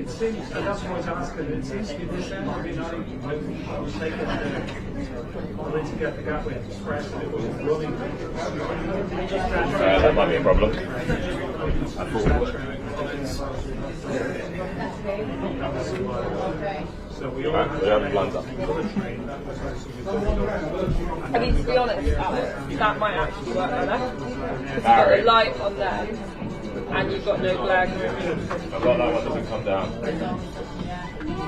It seems, and that's what I was asking, it seems to be this end of the night when I was taking the way to get the gap with express and it wasn't running. That might be a problem. I thought. So we all We have the blinds up. I mean, to be honest, Alex, that might actually work better. Because you've got the light on there, and you've got no glare. I've got that one doesn't come down.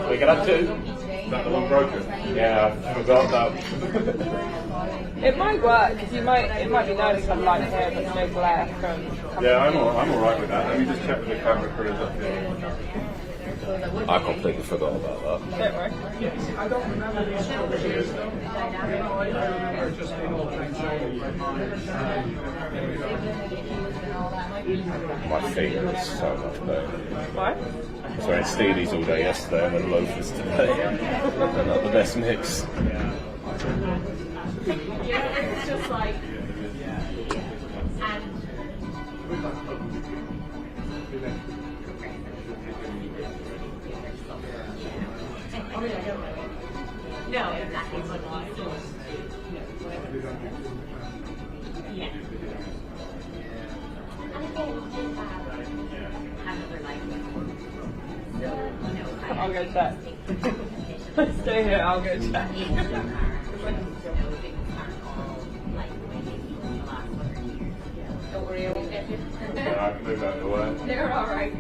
We can have two. Is that the one broken? Yeah, I forgot that. It might work, because it might be nice to have light here, but no glare from... Yeah, I'm alright with that. Let me just check with the camera crew up here. I completely forgot about that. Don't worry. I don't remember these years though. I remember just being all playing My feet are so much better. Why? So I had Steelies all day yesterday and then loafers today. They're not the best mix. Yeah, it's just like, no, exactly. Yeah. I'll go check. Stay here, I'll go check. Don't worry, I won't get you. I can move out of the way. They're alright.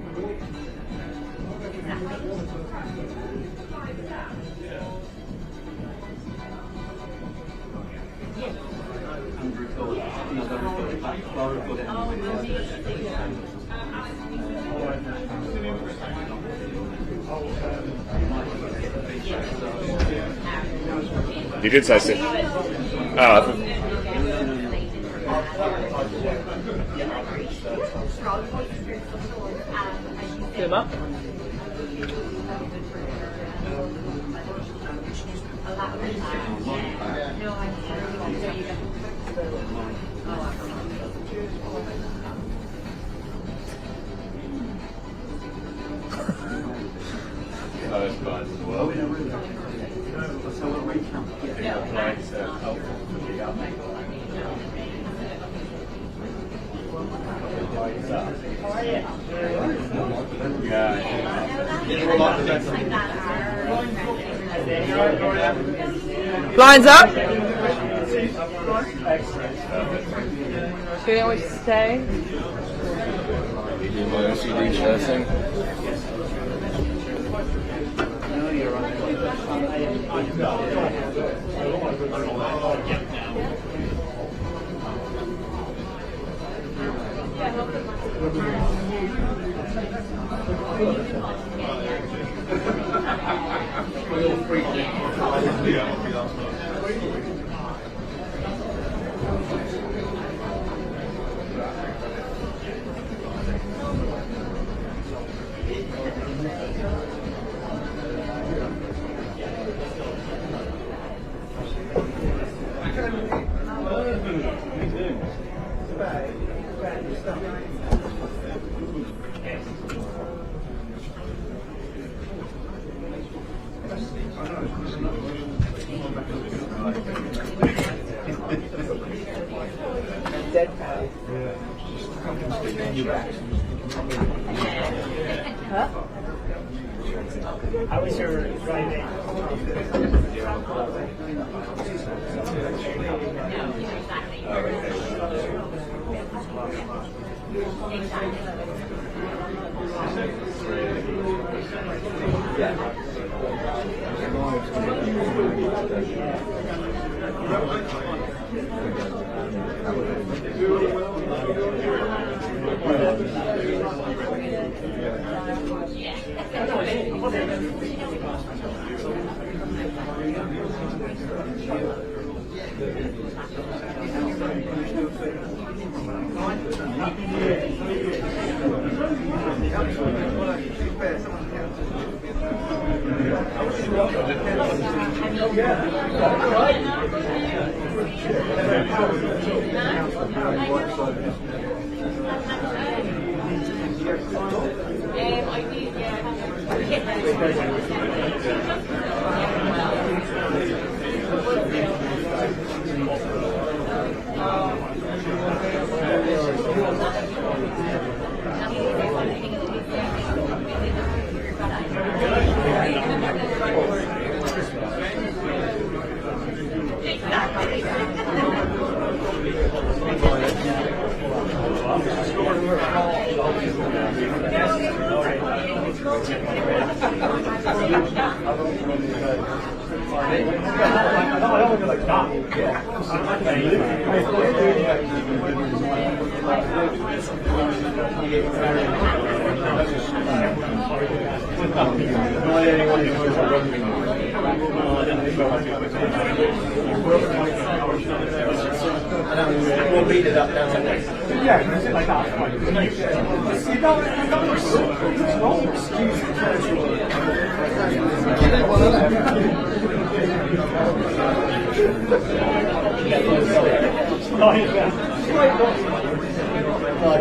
You did say so. Zoom up. Those guys as well. Blinds up. Feeling what you say? You do my OCD chair thing. Huh? How was your Friday? We'll beat it up down to next. Yeah, you sit like that. You don't it's wrong excuse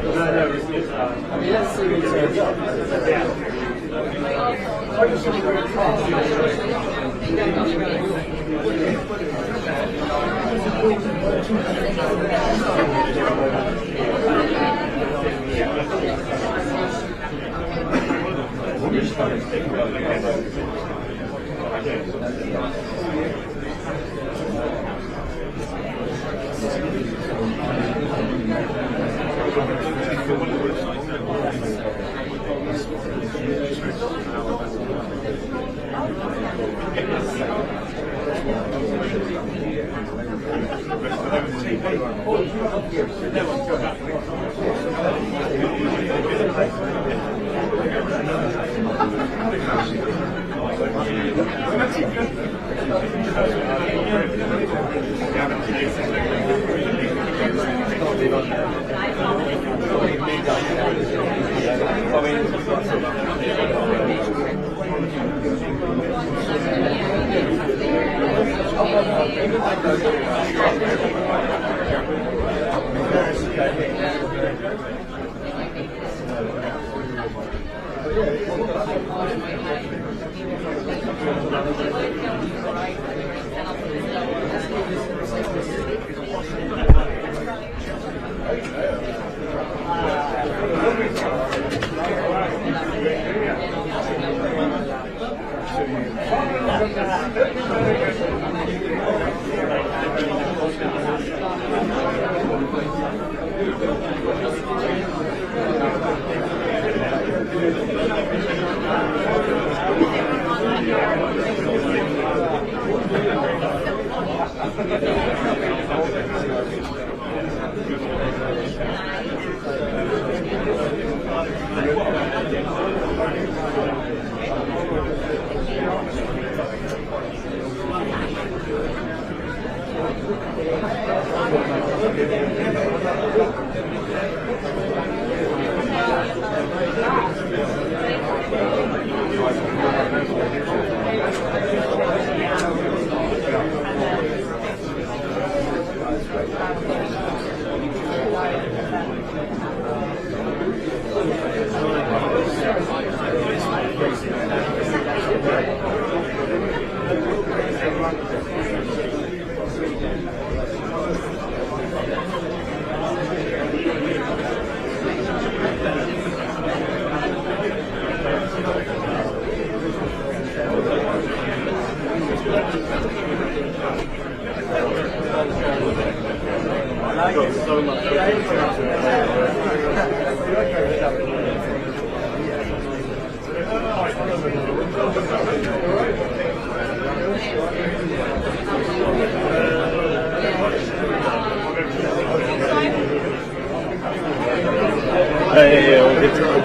I mean, let's see who turns up. I just want to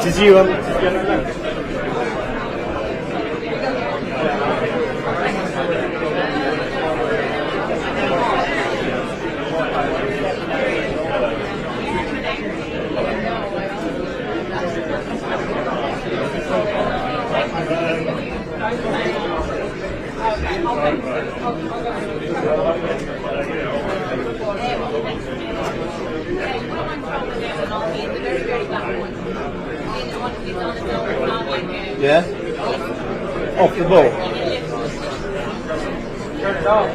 Did you yeah? off the ball. Turn it off.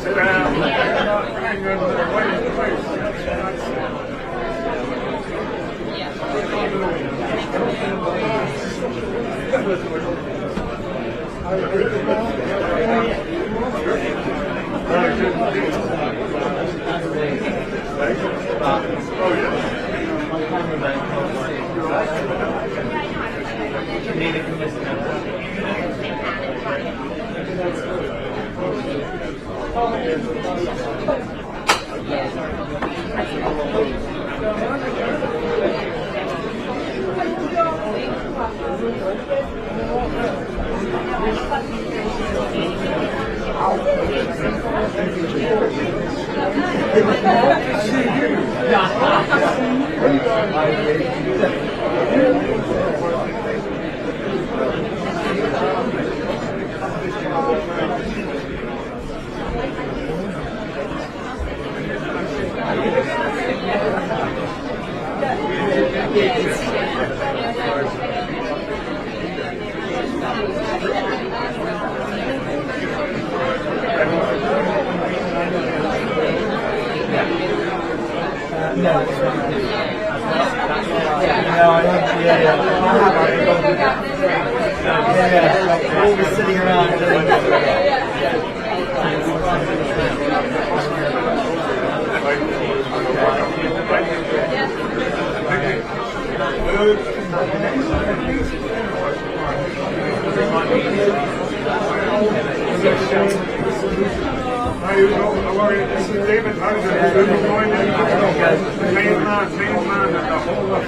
Sit down. All the sitting around. How are you? This is David Hauser. Good morning. Main man at the whole of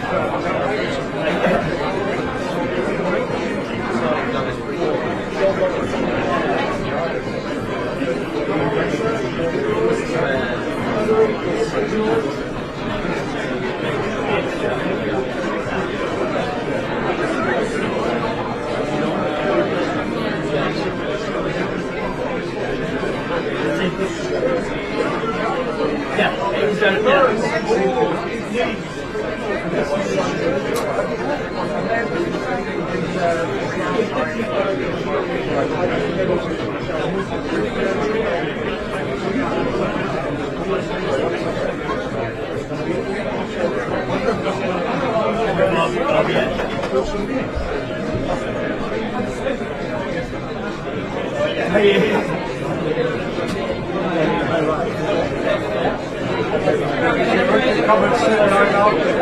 come and sit right out there.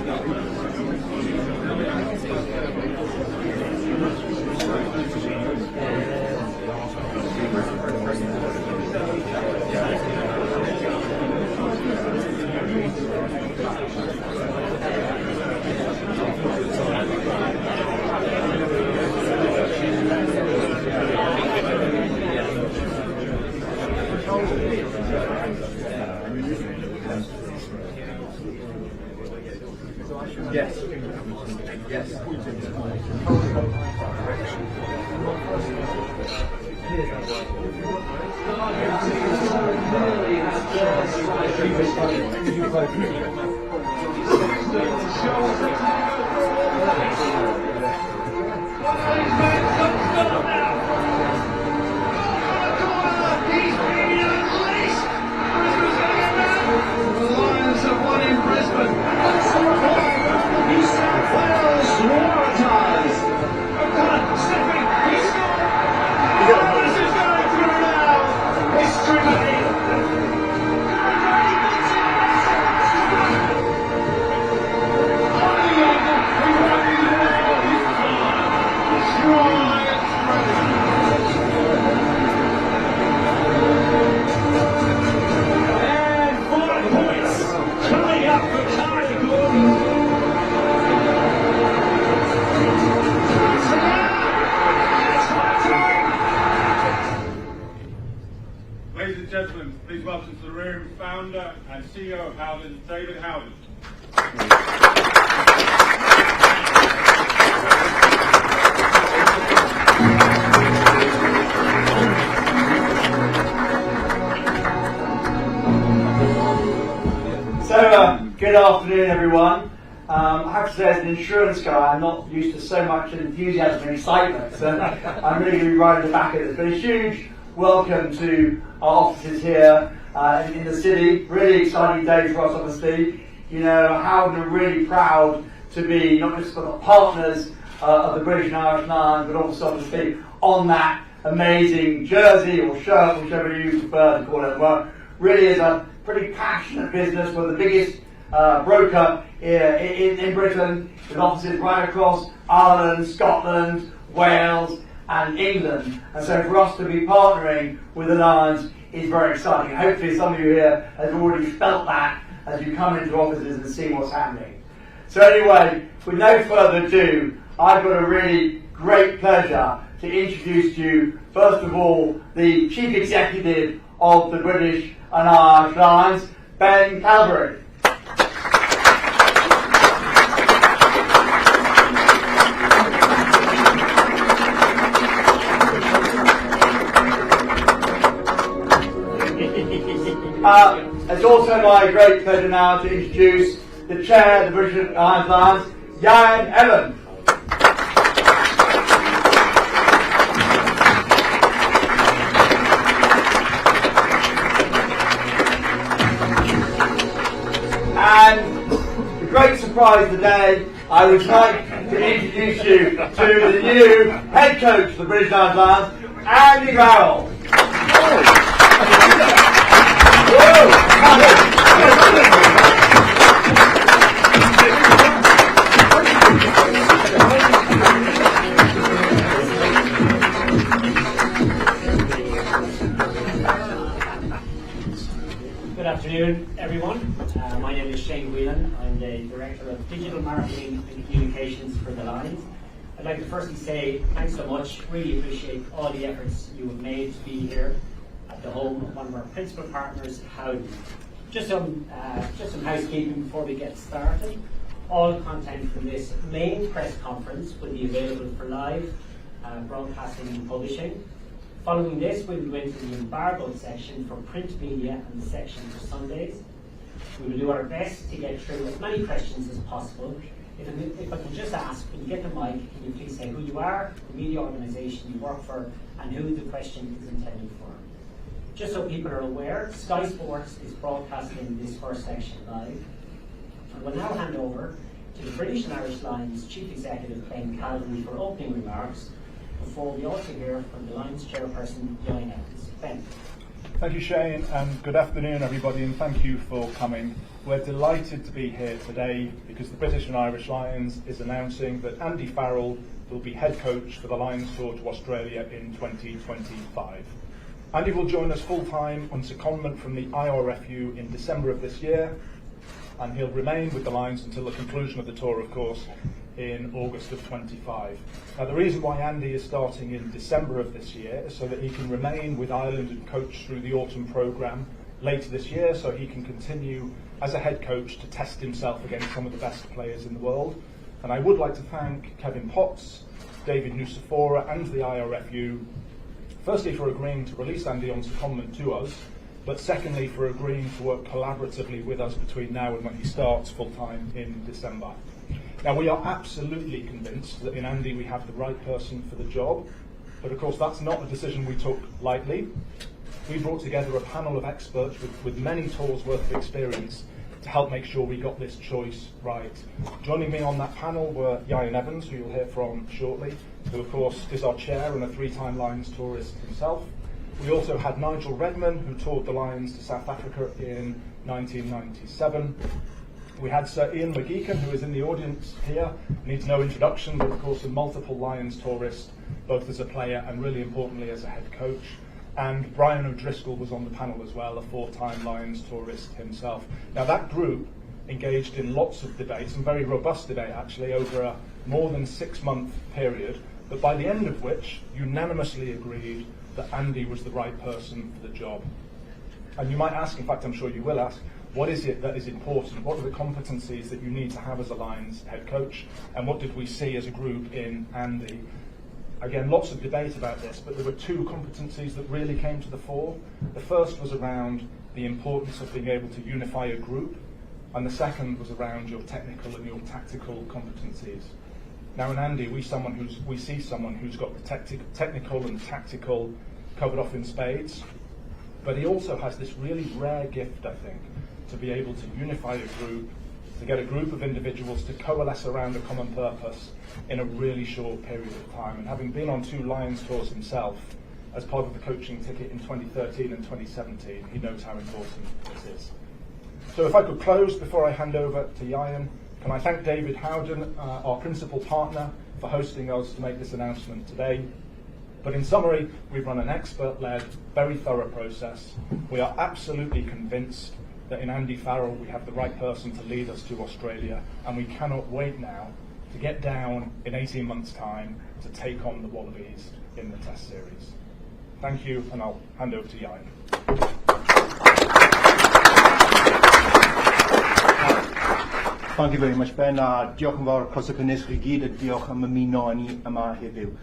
Yes. Yes. Ladies and gentlemen, please welcome to the room founder and CEO of Howden, David Howden. So, good afternoon, everyone. I have to say, as an insurance guy, I'm not used to so much enthusiasm and excitement, so I'm really going to be right at the back of this. But a huge welcome to our offices here in the city. Really exciting day for us, obviously. You know, Howden are really proud to be not just sort of partners of the British and Irish Lions, but also obviously on that amazing jersey or shirt, whichever you prefer to call it. Well, really is a pretty passionate business. We're the biggest broker in Britain, with offices right across Ireland, Scotland, Wales and England. And so for us to be partnering with the Lions is very exciting. Hopefully some of you here have already felt that as you come into offices and see what's happening. So anyway, with no further ado, I've got a really great pleasure to introduce to you, first of all, the Chief Executive of the British and Irish Lions, Ben Calvary. It's also my great pleasure now to introduce the Chair of the British and Irish Lions, Jan Evans. And the great surprise today, I would like to introduce you to the new head coach of the British and Irish Lions, Andy Barrell. Good afternoon, everyone. My name is Shane Whelan. I'm the Director of Digital Marketing and Communications for the Lions. I'd like to firstly say thanks so much. Really appreciate all the efforts you have made to be here at the home of one of our principal partners, Howden. Just some housekeeping before we get started. All content from this main press conference will be available for live broadcasting and publishing. Following this, we will go into the embargoed section for print media and the section for Sundays. We will do our best to get through as many questions as possible. If I can just ask, when you get the mic, can you please say who you are, the media organisation you work for, and who the question is intended for. Just so people are aware, Sky Sports is broadcasting this first section live. I will now hand over to the British and Irish Lions Chief Executive, Ben Calvary, for opening remarks, before we also hear from the Lions chairperson, Jan Evans. Ben. Thank you, Shane, and good afternoon, everybody, and thank you for coming We're delighted to be here today because the British and Irish Lions is announcing that Andy Farrell will be head coach for the Lions tour to Australia in 2025. Andy will join us full-time on secondment from the IRFU in December of this year, and he'll remain with the Lions until the conclusion of the tour, of course, in August of 25. Now, the reason why Andy is starting in December of this year is so that he can remain with Ireland and coach through the autumn programme later this year, so he can continue as a head coach to test himself against some of the best players in the world. And I would like to thank Kevin Potts, David Nucifora and the IRFU, firstly for agreeing to release Andy on secondment to us, but secondly for agreeing to work collaboratively with us between now and when he starts full-time in December. Now, we are absolutely convinced that in Andy we have the right person for the job, but of course that's not a decision we took lightly. We brought together a panel of experts with many tours worth of experience to help make sure we got this choice right. Joining me on that panel were Ian Evans, who you'll hear from shortly, who of course is our chair and a three-time Lions tourist himself. We also had Nigel Redman, who toured the Lions to South Africa in 1997. We had Sir Ian McGeechan, who is in the audience here, needs no introduction, but of course a multiple Lions tourist, both as a player and really importantly as a head coach. And Brian O'Driscoll was on the panel as well, a four-time Lions tourist himself. Now, that group engaged in lots of debates, and very robust debate actually, over a more than 6-month period, but by the end of which unanimously agreed that Andy was the right person for the job. And you might ask, in fact I'm sure you will ask, what is it that is important? What are the competencies that you need to have as a Lions head coach? And what did we see as a group in Andy? Again, lots of debate about this, but there were two competencies that really came to the fore. The first was around the importance of being able to unify a group, and the second was around your technical and your tactical competencies. Now in Andy, we see someone who's got the technical and tactical covered off in spades, but he also has this really rare gift, I think, to be able to unify a group, to get a group of individuals to coalesce around a common purpose in a really short period of time. And having been on 2 Lions tours himself, as part of the coaching ticket in 2013 and 2017, he knows how important this is. So if I could close before I hand over to Ian, can I thank David Howden, our principal partner, for hosting us to make this announcement today. But in summary, we've run an expert-led, very thorough process. We are absolutely convinced that in Andy Farrell we have the right person to lead us to Australia, and we cannot wait now to get down in 18 months' time to take on the Wallabies in the Test Series. Thank you, and I'll hand over to Ian. Thank you very much, Ben. Diolch yn fawr cos y cynnes chi gyd, a diolch am ymuno â ni yma heddiw.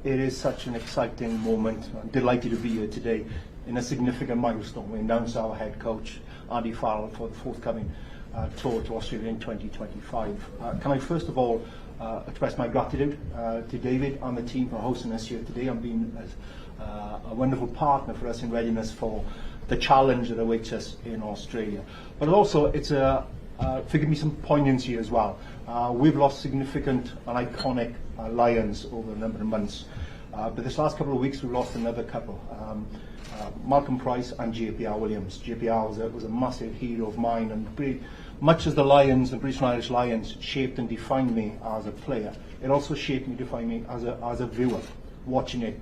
It is such an exciting moment. I'm delighted to be here today in a significant milestone. We announce our head coach, Andy Farrell, for the forthcoming tour to Australia in 2025. Can I first of all express my gratitude to David and the team for hosting us here today and being a wonderful partner for us in readiness for the challenge that awaits us in Australia. But also, it's forgive me some poignancy as well. We've lost significant and iconic Lions over a number of months. But this last couple of weeks we've lost another couple. Malcolm Price and JPR Williams. JPR was a massive hero of mine, and much as the Lions, the British and Irish Lions, shaped and defined me as a player, it also shaped me, defined me as a viewer. Watching it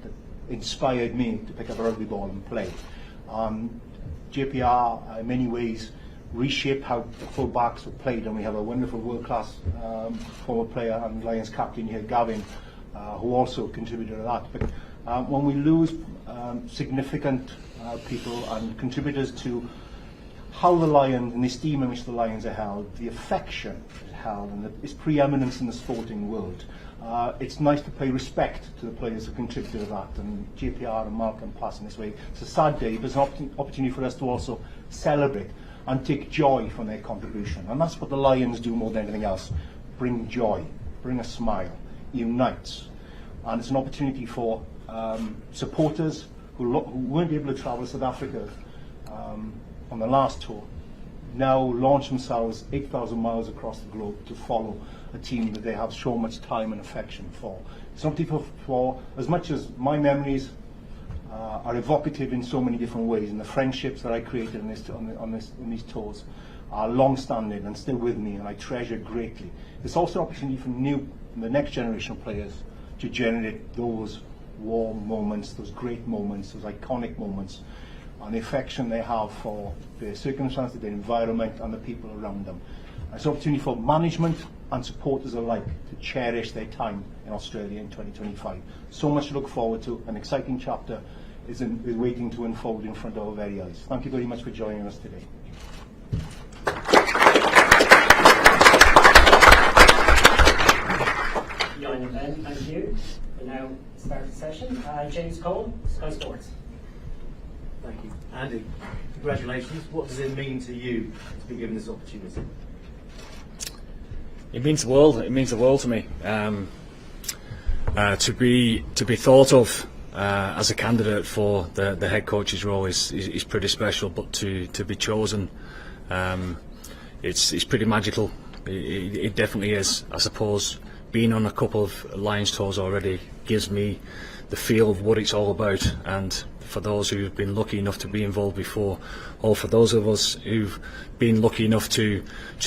inspired me to pick up a rugby ball and play. JPR, in many ways, reshaped how the full backs were played, and we have a wonderful world-class former player and Lions captain here, Gavin, who also contributed to that. But when we lose significant people and contributors to how the Lions and the esteem in which the Lions are held, the affection is held, and its preeminence in the sporting world, it's nice to pay respect to the players who contributed to that, and JPR and Malcolm passing this way. It's a sad day, but it's an opportunity for us to also celebrate and take joy from their contribution. And that's what the Lions do more than anything else. Bring joy, bring a smile, unites. And it's an opportunity for supporters who weren't able to travel to South Africa on the last tour, now launch themselves 8,000 miles across the globe to follow a team that they have so much time and affection for. It's not for as much as my memories are evocative in so many different ways, and the friendships that I created in these tours. are long-standing and still with me, and I treasure greatly. It's also an opportunity for the next generation of players to generate those warm moments, those great moments, those iconic moments, and the affection they have for their circumstances, their environment, and the people around them. It's an opportunity for management and supporters alike to cherish their time in Australia in 2025. So much to look forward to. An exciting chapter is waiting to unfold in front of our very eyes. Thank you very much for joining us today. Jan and Ben, thank you. We'll now start the session. James Cole, Sky Sports. Thank you. Andy, congratulations. What does it mean to you to be given this opportunity? It means the world. It means the world to me. To be thought of as a candidate for the head coach's role is pretty special. But to be chosen, it's pretty magical. It definitely is. I suppose being on a couple of Lions tours already gives me the feel of what it's all about. And for those who've been lucky enough to be involved before, or for those of us who've been lucky enough to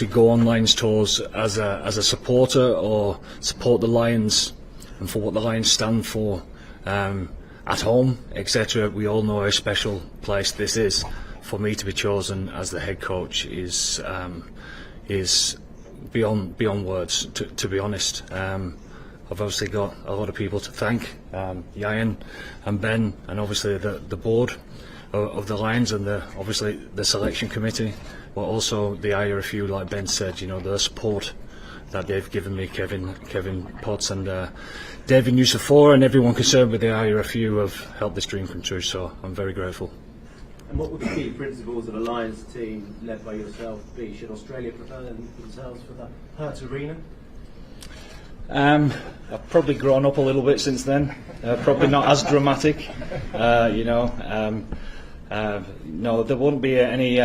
go on Lions tours as a supporter or support the Lions and for what the Lions stand for at home, etc., we all know how special place this is. For me to be chosen as the head coach is beyond words. To be honest, I've obviously got a lot of people to thank, Jan and Ben, and obviously the board of the Lions, and obviously the selection committee, but also the IRFU, like Ben said, you know, the support that they've given me, Kevin Potts and David Nusafor, and everyone concerned with the IRFU have helped this dream come true, so I'm very grateful. And what would the key principles of a Lions team led by yourself be? Should Australia prepare themselves for the Hurt Arena? I've probably grown up a little bit since then. Probably not as dramatic, no, there wouldn't be any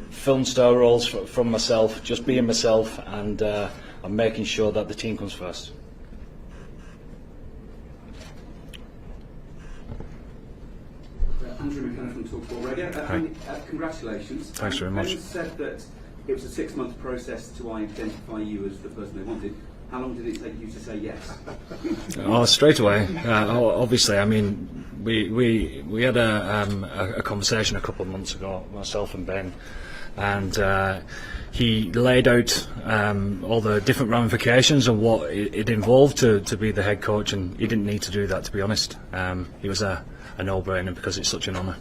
film star roles from myself. Just being myself and making sure that the team comes first. Andrew McKenna from Talksport Radio. Congratulations. Thanks very much. Ben said that it was a 6-month process to identify you as the person they wanted. How long did it take you to say yes? Oh, straight away. Obviously, I mean, we had a conversation a couple of months ago, myself and Ben, and he laid out all the different ramifications of what it involved to be the head coach, and he didn't need to do that, to be honest. It was a no-brainer because it's such an honour.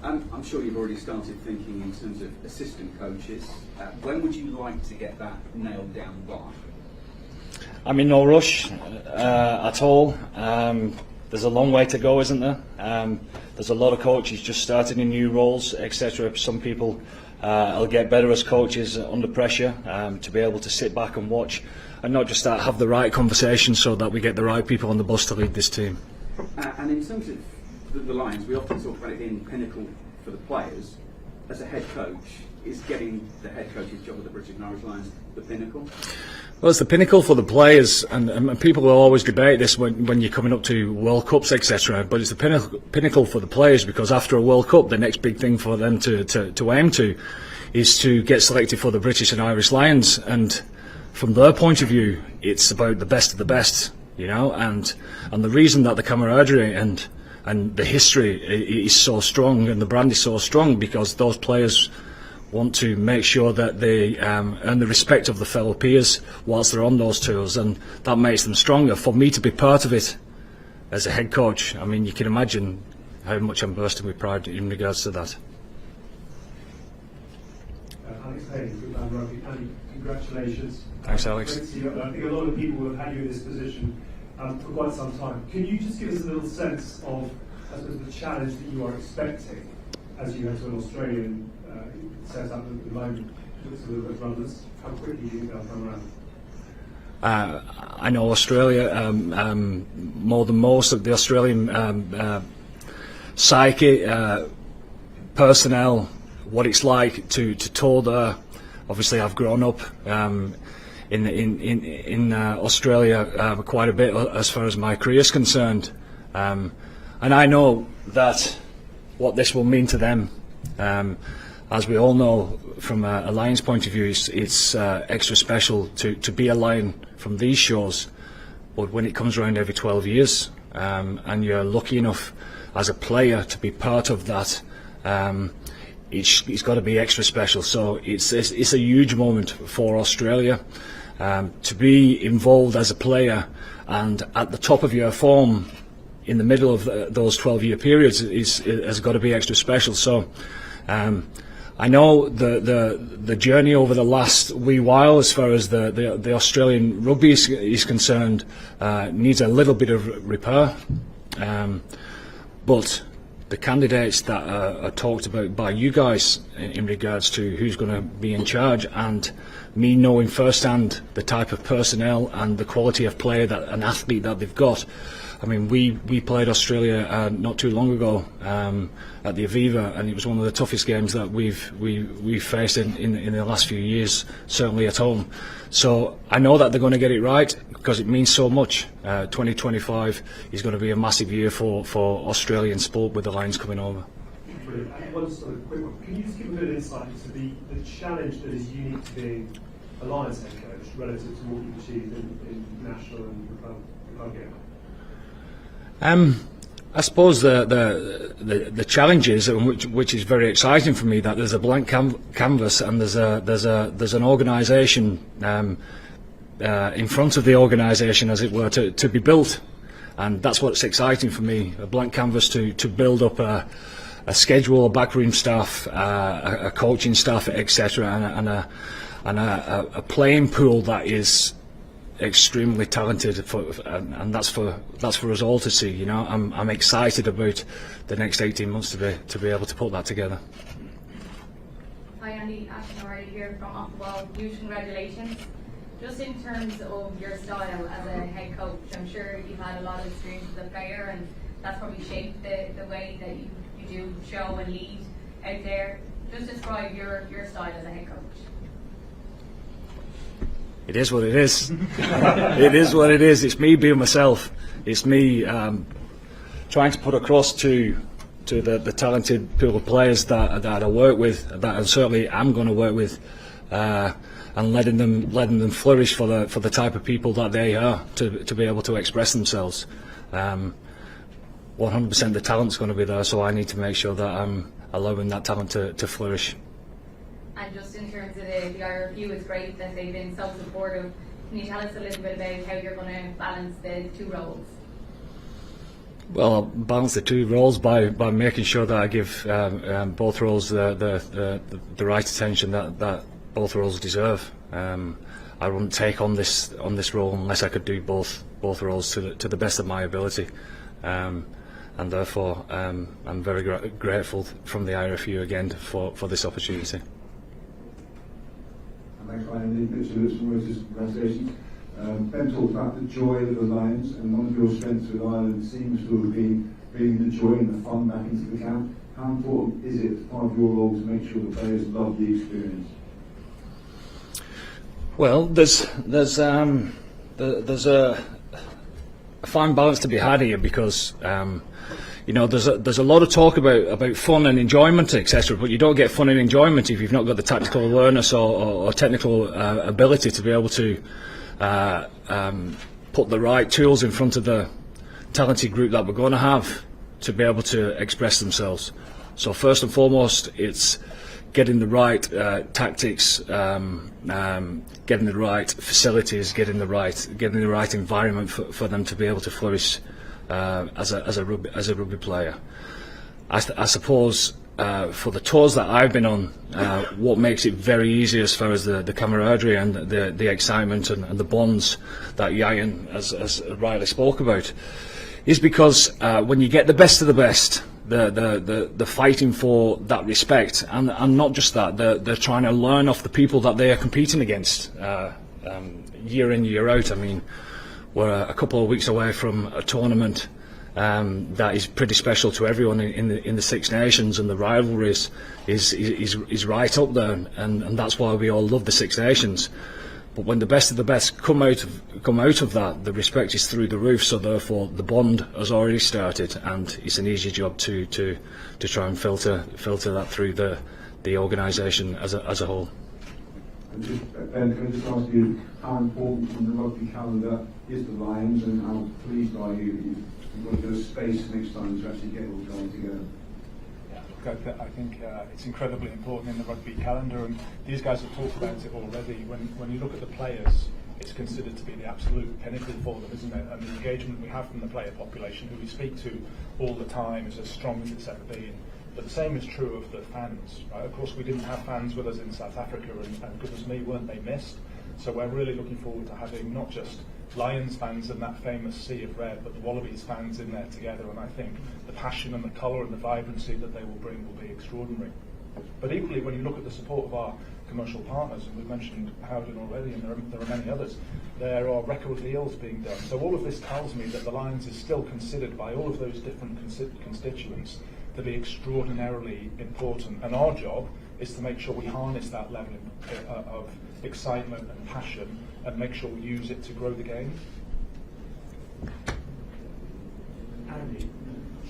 I'm sure you've already started thinking in terms of assistant coaches. When would you like to get that nailed down by? I'm in no rush at all. There's a long way to go, isn't there? There's a lot of coaches just starting in new roles, etc. Some people will get better as coaches under pressure, to be able to sit back and watch and not just have the right conversation so that we get the right people on the bus to lead this team. And in terms of the Lions, we often talk about it being pinnacle for the players. As a head coach, is getting the head coach's job at the British and Irish Lions the pinnacle? Well, it's the pinnacle for the players, and people will always debate this when you're coming up to World Cups, etc. But it's the pinnacle for the players, because after a World Cup, the next big thing for them to aim to is to get selected for the British and Irish Lions. And from their point of view, it's about the best of the best, you know. And the reason that the camaraderie and the history is so strong and the brand is so strong, because those players want to make sure that they earn the respect of the fellow peers whilst they're on those tours, and that makes them stronger. For me to be part of it as a head coach, I mean, you can imagine how much I'm bursting with pride in regards to that. Alex Hayes, Rugby. Andy, congratulations. Thanks, Alex. Great to see you. I think a lot of people have had you in this position for quite some time. Can you just give us a little sense of, I suppose, the challenge that you are expecting as you go to an Australian set up at the moment? Looks a little bit runners. How quickly do you think they'll come around? I know Australia more than most of the Australian psyche, personnel, what it's like to tour there. Obviously, I've grown up in Australia quite a bit as far as my career is concerned, and I know that what this will mean to them. as we all know, from a Lions point of view, it's extra special to be a Lion from these shores. But when it comes around every 12 years, and you're lucky enough as a player to be part of that, it's got to be extra special. So it's a huge moment for Australia. To be involved as a player and at the top of your form in the middle of those 12-year periods has got to be extra special. So I know the journey over the last wee while, as far as the Australian rugby is concerned, needs a little bit of repair. But the candidates that are talked about by you guys in regards to who's going to be in charge, and me knowing firsthand the type of personnel and the quality of player that an athlete that they've got. I mean, we played Australia not too long ago at the Aviva, and it was one of the toughest games that we've faced in the last few years, certainly at home. So I know that they're going to get it right, because it means so much. 2025 is going to be a massive year for Australian sport with the Lions coming over. Brilliant. And one sort of quick one. Can you just give a bit of insight into the challenge that is unique to being a Lions head coach relative to what you've achieved in national and club game? I suppose the challenge is, which is very exciting for me, that there's a blank canvas and there's an organisation in front of the organisation, as it were, to be built, and that's what's exciting for me. A blank canvas to build up a schedule, a backroom staff, a coaching staff, etc., and a playing pool that is extremely talented, and that's for us all to see. You know, I'm excited about the next 18 months to be able to put that together. Hi Andy, Ashton O'Reilly here from Off the Wall. Huge congratulations. Just in terms of your style as a head coach, I'm sure you've had a lot of experience as a player, and that's probably shaped the way that you do show and lead out there. Just describe your style as a head coach. It is what it is. It is what it is. It's me being myself. It's me trying to put across to the talented pool of players that I work with, that I certainly am going to work with, and letting them flourish for the type of people that they are, to be able to express themselves. 100% the talent's going to be there, so I need to make sure that I'm allowing that talent to flourish. And just in terms of the IRFU, it's great that they've been so supportive. Can you tell us a little bit about how you're going to balance the two roles? Well, I'll balance the two roles by making sure that I give both roles the right attention that both roles deserve. I wouldn't take on this role unless I could do both roles to the best of my ability, and therefore I'm very grateful from the IRFU again for this opportunity. Thanks, Ryan. Congratulations. Ben talked about the joy of the Lions, and one of your strengths with Ireland seems to have been bringing the joy and the fun back into the camp. How important is it, part of your role, to make sure the players love the experience? Well, there's a fine balance to be had here, because you know, there's a lot of talk about fun and enjoyment, etc. But you don't get fun and enjoyment if you've not got the tactical awareness or technical ability to be able to put the right tools in front of the talented group that we're going to have to be able to express themselves. So first and foremost, it's getting the right tactics, getting the right facilities, getting the right environment for them to be able to flourish as a rugby player. I suppose for the tours that I've been on, what makes it very easy as far as the camaraderie and the excitement and the bonds that Yayan has rightly spoke about, is because when you get the best of the best, the fighting for that respect, and not just that, they're trying to learn off the people that they are competing against year in, year out. I mean, we're a couple of weeks away from a tournament that is pretty special to everyone in the Six Nations, and the rivalries is right up there, and that's why we all love the Six Nations. But when the best of the best come out of that, the respect is through the roof. So therefore, the bond has already started, and it's an easy job to try and filter that through the the organisation as a whole. And Ben, can I just ask you how important in the rugby calendar is the Lions, and how pleased are you? You've got a bit of space next time to actually get it all going together. I think it's incredibly important in the rugby calendar, and these guys have talked about it already. When you look at the players, it's considered to be the absolute pinnacle for them, isn't it? And the engagement we have from the player population, who we speak to all the time, is as strong as it's ever been. But the same is true of the fans, right? Of course, we didn't have fans with us in South Africa, and goodness me, weren't they missed? So we're really looking forward to having not just Lions fans in that famous sea of red, but the Wallabies fans in there together, and I think the passion and the colour and the vibrancy that they will bring will be extraordinary. But equally, when you look at the support of our commercial partners, and we've mentioned Howden already, and there are many others, there are record deals being done. So all of this tells me that the Lions is still considered by all of those different constituents to be extraordinarily important, and our job is to make sure we harness that level of excitement and passion and make sure we use it to grow the game. Andy,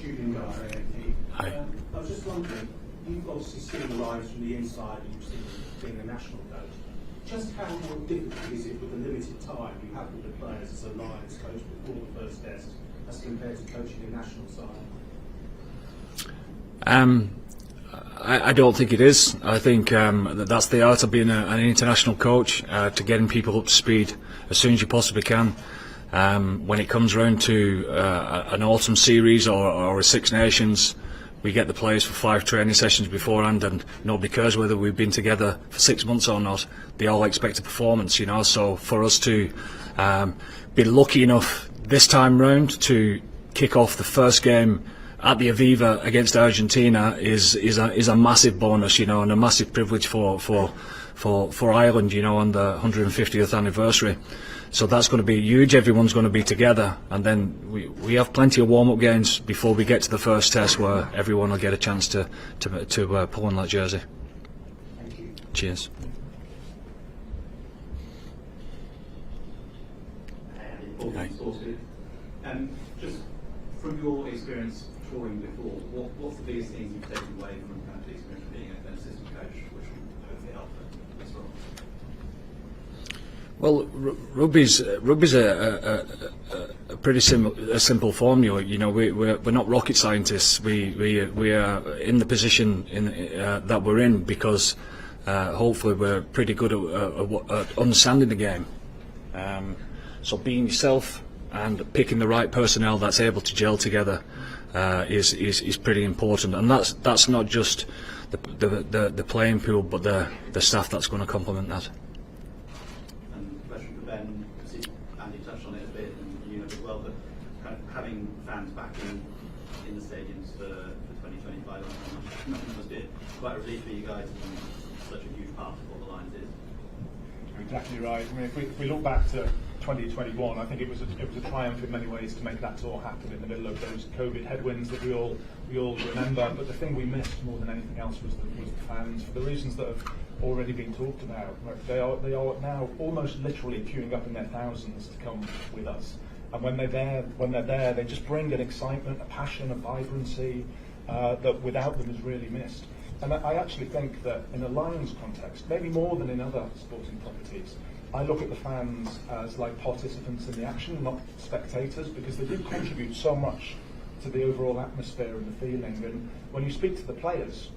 shooting guy, AFP. Hi. I was just wondering, you've obviously seen the Lions from the inside and you've seen being a national coach. Just how more difficult is it with the limited time you have with the players as a Lions coach before the first test as compared to coaching a national side? I don't think it is. I think that's the art of being an international coach, to getting people up to speed as soon as you possibly can. When it comes round to an autumn series or a Six Nations, we get the players for 5 training sessions beforehand, and nobody cares whether we've been together for 6 months or not. They all expect a performance, you know. So for us to be lucky enough this time round to kick off the first game at the Aviva against Argentina is a massive bonus, you know, and a massive privilege for Ireland, you know, on the 150th anniversary. So that's going to be huge. Everyone's going to be together, and then we have plenty of warm-up games before we get to the first test, where everyone will get a chance to pull on that jersey. Thank you. Cheers. Hi. Just from your experience touring before, what's the biggest things you've taken away from kind of the experience of being an assistant coach, which will hopefully help as well? Well, rugby's a pretty simple formula. You know, we're not rocket scientists. We are in the position that we're in because hopefully we're pretty good at understanding the game. So being yourself and picking the right personnel that's able to gel together is pretty important, and that's not just the playing pool, but the staff that's going to complement that. And question for Ben, Andy touched on it a bit, and you know as well, but kind of having fans back in the stadiums for 2025, must be quite a relief for you guys, and such a huge part of what the Lions is. You're exactly right. I mean, if we look back to 2021, I think it was a triumph in many ways to make that tour happen in the middle of those COVID headwinds that we all remember. But the thing we missed more than anything else was the fans, for the reasons that have already been talked about. They are now almost literally queuing up in their thousands to come with us. And when they're there, they just bring an excitement, a passion, a vibrancy that without them is really missed. And I actually think that in a Lions context, maybe more than in other sporting properties, I look at the fans as like participants in the action, not spectators, because they do contribute so much to the overall atmosphere and the feeling. And when you speak to the players,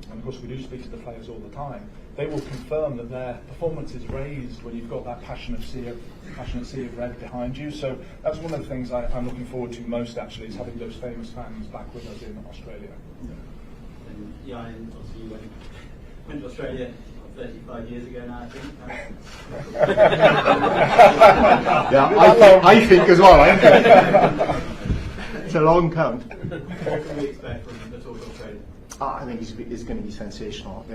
and of course we do speak to the players all the time, they will confirm that their performance is raised when you've got that passionate sea of red behind you. So that's one of the things I'm looking forward to most, actually, is having those famous fans back with us in Australia. Yeah, and obviously you went to Australia 35 years ago now, I think. Yeah, I think as well. It's a long count. What can we expect from the tour of Australia? I think it's going to be sensational.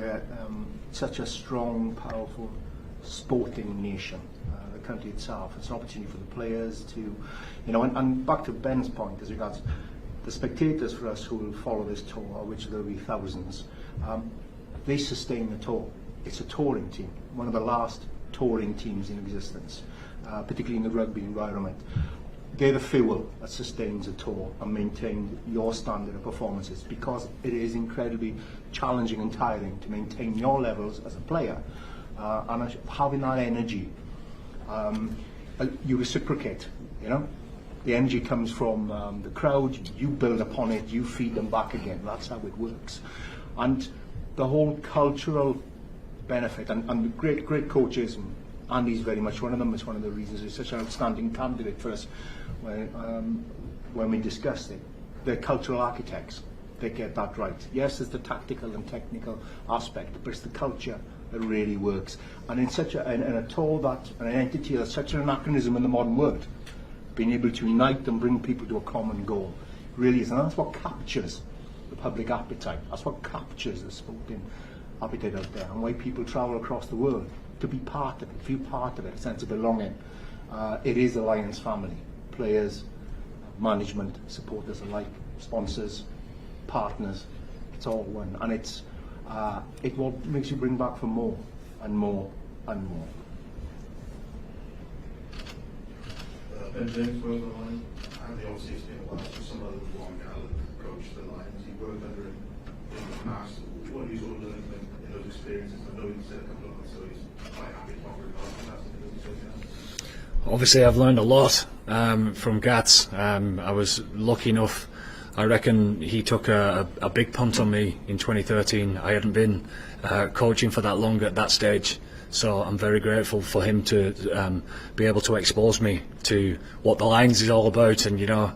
Such a strong, powerful sporting nation. The country itself. It's an opportunity for the players to, you know, and back to Ben's point as regards the spectators for us who will follow this tour, which there will be thousands. They sustain the tour. It's a touring team, one of the last touring teams in existence, particularly in the rugby environment. they're the fuel that sustains a tour and maintain your standard of performances, because it is incredibly challenging and tiring to maintain your levels as a player, and having that energy. You reciprocate, you know. The energy comes from the crowd, you build upon it, you feed them back again. That's how it works. And the whole cultural benefit, and great coaches, and Andy's very much one of them. It's one of the reasons he's such an outstanding candidate for us when we discussed it. They're cultural architects. They get that right. Yes, there's the tactical and technical aspect, but it's the culture that really works. And in such in a tour that, an entity that's such an anachronism in the modern world, being able to unite and bring people to a common goal really is, and that's what captures the public appetite. That's what captures the sporting appetite out there, and why people travel across the world to be part of it, feel part of it, a sense of belonging. It is the Lions family, players, management, supporters alike, sponsors, partners. It's all one, and it's it what makes you bring back for more and more and more. Ben James, World of the Lions. Andy, obviously it's been a while since some other one coached the Lions. He worked under him in the past. What have you sort of learned in those experiences? I know you said a couple of months, so he's quite happy to talk about that. Obviously, I've learned a lot from Gats. I was lucky enough. I reckon he took a big punt on me in 2013. I hadn't been coaching for that long at that stage, so I'm very grateful for him to be able to expose me to what the Lions is all about. And you know,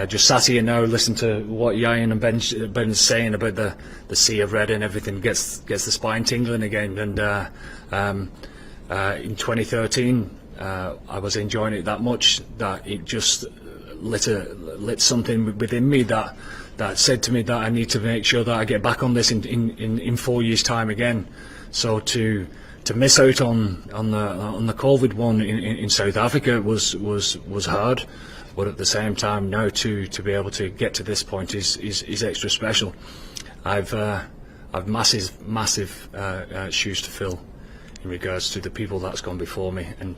just sat here now, listen to what Ian and Ben's saying about the sea of red and everything, gets the spine tingling again. And in 2013. I was enjoying it that much that it just lit something within me that said to me that I need to make sure that I get back on this in 4 years' time again. So to miss out on the COVID one in South Africa was hard, but at the same time now to be able to get to this point is extra special. I've massive shoes to fill in regards to the people that's gone before me, and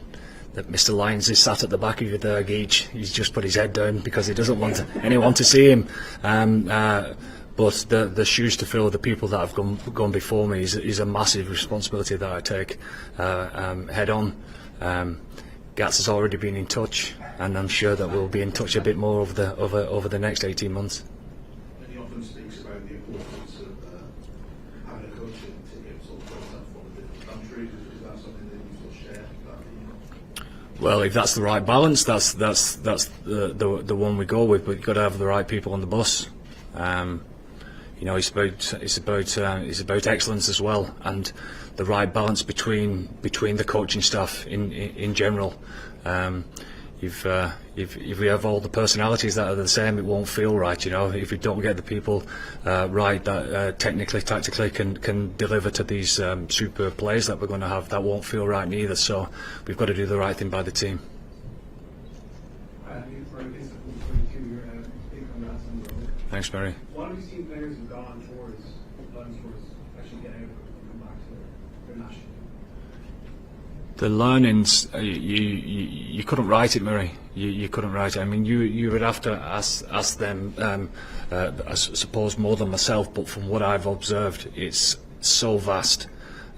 that Mr. Lyons is sat at the back of you there, Geach. He's just put his head down because he doesn't want anyone to see him. But the shoes to fill, the people that have gone before me, is a massive responsibility that I take head on. Gats has already been in touch, and I'm sure that we'll be in touch a bit more over the next 18 months. He often speaks about the importance of having a coaching ticket sort of built up from a different country. Is that something that you sort of share? Well, if that's the right balance, that's the one we go with. But you've got to have the right people on the bus. You know, it's about excellence as well, and the right balance between the coaching staff in general. If we have all the personalities that are the same, it won't feel right. You know, if we don't get the people right that technically, tactically can deliver to these super players that we're going to have, that won't feel right neither. So we've got to do the right thing by the team. Thanks, Barry. What have you seen players who've gone towards Lions towards actually get out of it and come back to their national? The learnings, you couldn't write it, Murray. You couldn't write it. I mean, you would have to ask them, I suppose, more than myself, but from what I've observed, it's so vast.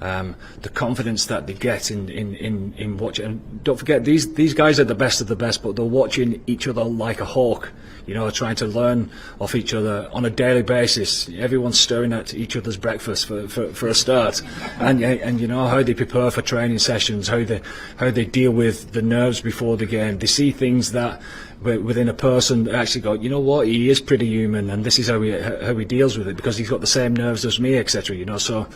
The confidence that they get in watching, and don't forget, these guys are the best of the best, but they're watching each other like a hawk, you know, trying to learn off each other on a daily basis. Everyone's staring at each other's breakfast for a start, and you know how they prepare for training sessions, how they deal with the nerves before the game. They see things that within a person that actually go, you know what, he is pretty human, and this is how he deals with it because he's got the same nerves as me, etc. You know, so.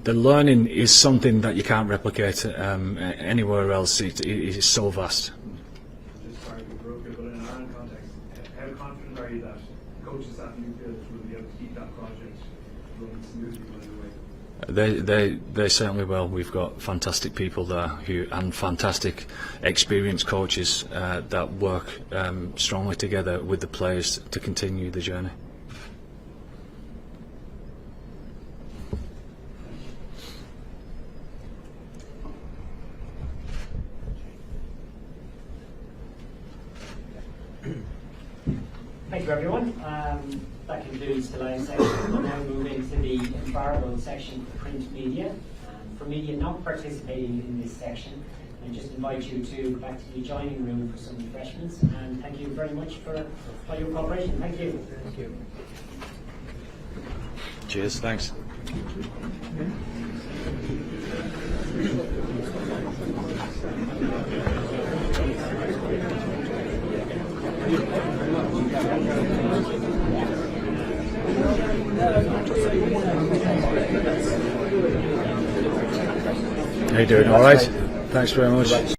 The learning is something that you can't replicate anywhere else. It is so vast. Just sorry to interrupt you, but in our own context, how confident are you that coaches at Newfield will be able to keep that project running smoothly anyway? They certainly will. We've got fantastic people there and fantastic experienced coaches that work strongly together with the players to continue the journey. you everyone. That concludes the Lions section. We'll now move into the embargoed section for print media. For media not participating in this section, I just invite you to go back to the adjoining room for some refreshments, and thank you very much for all your cooperation. Thank you. Thank you. Cheers, thanks. How you doing? All right. Thanks very much.